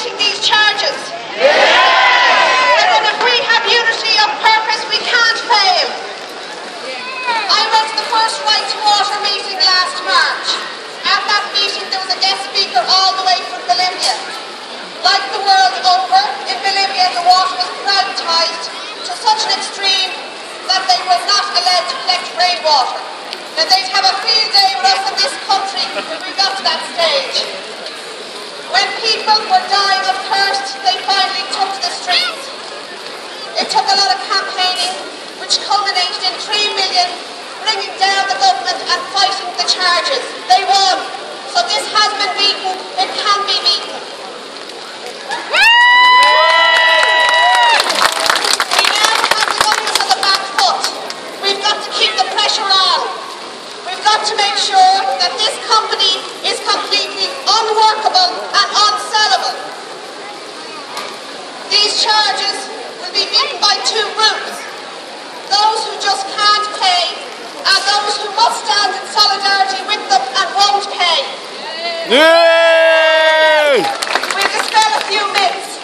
facing these charges? And that if we have unity of purpose, we can't fail. I went to the first Right to Water meeting last March. At that meeting, there was a guest speaker all the way from Bolivia. Like the world over, in Bolivia, the water was privatised to such an extreme that they were not allowed to collect rainwater. Now, they'd have a field day with us in this country when we got to that stage. When people were dying of thirst, they finally took to the streets. It took a lot of campaigning, which culminated in 3 million bringing down the government and fighting the charges. They won. So this has been beaten. It can be beaten. We now have the government on the back foot. We've got to keep the pressure on. We've got to make sure that this company is completely unworkable and unsellable. These charges will be beaten by two groups. Those who just can't pay and those who must stand in solidarity with them and won't pay. Yay! We'll dispel a few myths.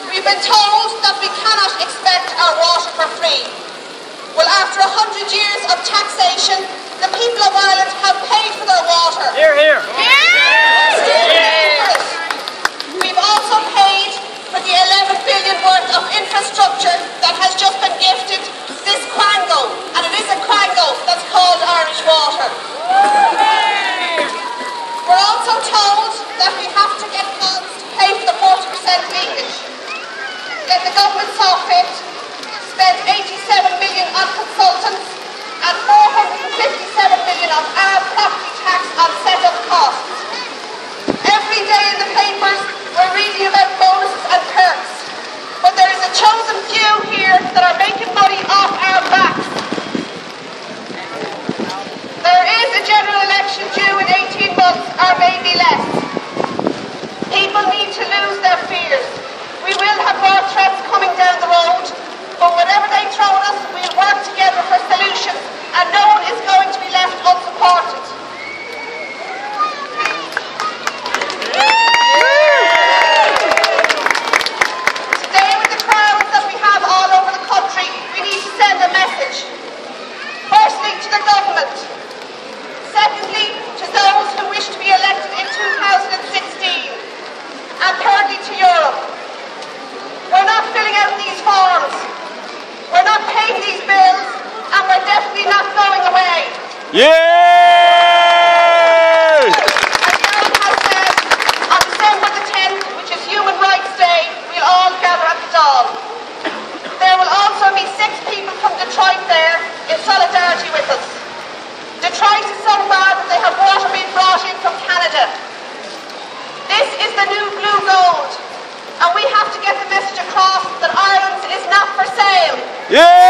We've been told that we cannot expect our water for free. Well, after 100 years of taxation, the people of Ireland have paid for their water. Here, here. We've also paid for the 11 billion worth of infrastructure that has just been gifted this quango, and it is a quango that's called Irish Water. We're also told that we have to get funds to pay for the 40% leakage. Yet the government saw fit, spent 87 million on consultants and 457 million of our property tax on set-up costs. Every day in the papers we're reading about bonuses and perks, but there is a chosen few here that are making money off our backs. There is a general election due in 18 months or maybe less. People need to lose their fears. We will have more threats coming down the road, but whatever they throw at us, we'll work together for solutions, and no one is going to be left unsupported. Today, with the crowds that we have all over the country, we need to send a message. Firstly, to the government. Secondly, to those who wish to be elected in 2016. And thirdly, to Europe. We're not filling out these forms. We're not paying these bills, and we're definitely not going away. Yay! As Gerald has said, on December the 10th, which is Human Rights Day, we'll all gather at the Dáil. There will also be 6 people from Detroit there in solidarity with us. Detroit is so bad that they have water being brought in from Canada. This is the new blue gold, and we have to get the message across that Ireland is not for sale. Yeah!